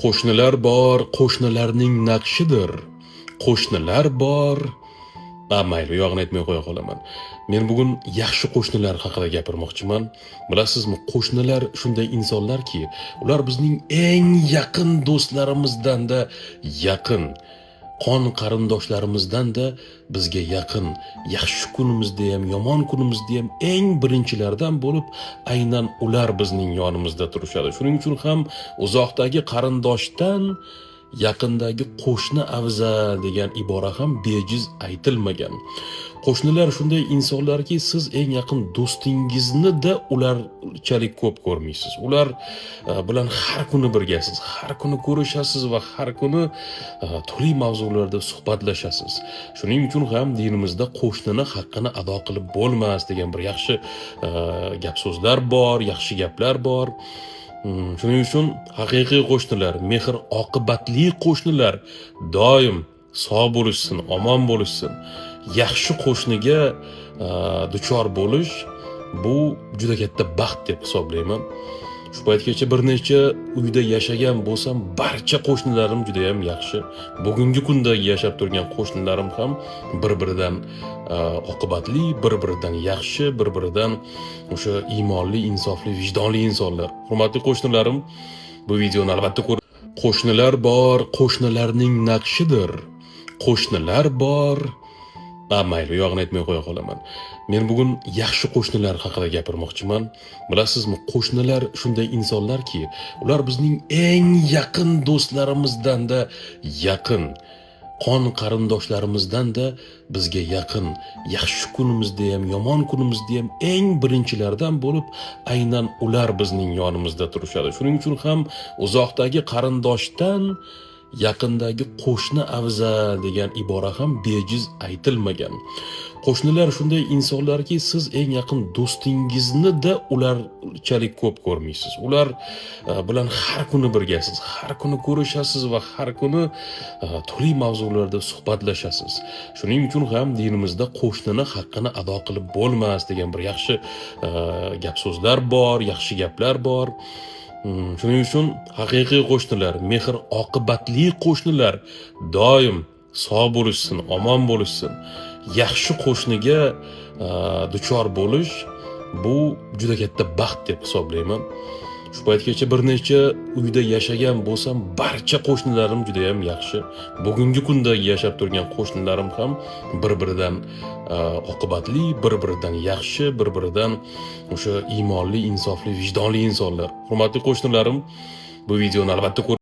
Qo'shnilar bor, qo'shnilarning naqshidir. Qo'shnilar bor. Mayli, u yog'ini aytmay qo'ya qolaman. Men bugun yaxshi qo'shnilar haqida gapirmoqchiman. Bilasizmi, qo'shnilar shunday insonlarki, ular bizning eng yaqin do'stlarimizdan-da yaqin, qon qarindoshlarimizdan-da bizga yaqin, yaxshi kunimizda ham, yomon kunimizda ham eng birinchilardan bo'lib, aynan ular bizning yonimizda turishadi. Shuning uchun ham uzoqdagi qarindoshdan yaqindagi qo'shni afzal degan ibora ham bejiz aytilmagan. Qo'shnilar shunday insonlarki, siz eng yaqin do'stingizni da ularchalik ko'p ko'rmaysiz. Ular bilan har kuni birgasiz, har kuni ko'rishasiz va har kuni turli mavzularda suhbatlashasiz. Shuning uchun ham dinimizda qo'shnini haqqini ado qilib bo'lmas degan bir yaxshi gap so'zlar bor, yaxshi gaplar bor. Shuning uchun haqiqiy qo'shnilar, mehr oqibatli qo'shnilar doim sog' bo'lishsin, omon bo'lishsin. Yaxshi qo'shniga duchor bo'lish bu juda katta baxt deb hisoblayman. Shu paytgacha bir necha uyda yashagan bo'lsam, barcha qo'shnilarim juda ham yaxshi. Bugungi kunda yashab turgan qo'shnilarim ham bir-biridan oqibatli, bir-biridan yaxshi, bir-biridan o'sha iymonli, insofli, vijdonli insonlar. Hurmatli qo'shnilarim, bu videoni albatta ko'ring. Qo'shnilar bor, qo'shnilarning naqshidir. Qo'shnilar bor. Mayli, u yog'ini aytmay qo'ya qolaman. Men bugun yaxshi qo'shnilar haqida gapirmoqchiman. Bilasizmi, qo'shnilar shunday insonlarki, ular bizning eng yaqin do'stlarimizdan-da yaqin, qon qarindoshlarimizdan-da bizga yaqin, yaxshi kunimizda ham, yomon kunimizda ham eng birinchilardan bo'lib, aynan ular bizning yonimizda turishadi. Shuning uchun ham uzoqdagi qarindoshdan yaqindagi qo'shni afzal degan ibora ham bejiz aytilmagan. Qo'shnilar shunday insonlarki, siz eng yaqin do'stingizni da ularchalik ko'p ko'rmaysiz. Ular bilan har kuni birgasiz, har kuni ko'rishasiz va har kuni turli mavzularda suhbatlashasiz. Shuning uchun ham dinimizda qo'shnini haqqini ado qilib bo'lmas degan bir yaxshi gap so'zlar bor, yaxshi gaplar bor. Shuning uchun haqiqiy qo'shnilar, mehr oqibatli qo'shnilar doim sog' bo'lishsin, omon bo'lishsin. Yaxshi qo'shniga duchor bo'lish bu juda katta baxt deb hisoblayman. Shu paytgacha bir necha uyda yashagan bo'lsam, barcha qo'shnilarim juda ham yaxshi. Bugungi kunda yashab turgan qo'shnilarim ham bir-biridan oqibatli, bir-biridan yaxshi, bir-biridan o'sha iymonli, insofli, vijdonli insonlar. Hurmatli qo'shnilarim, bu videoni albatta ko'ring.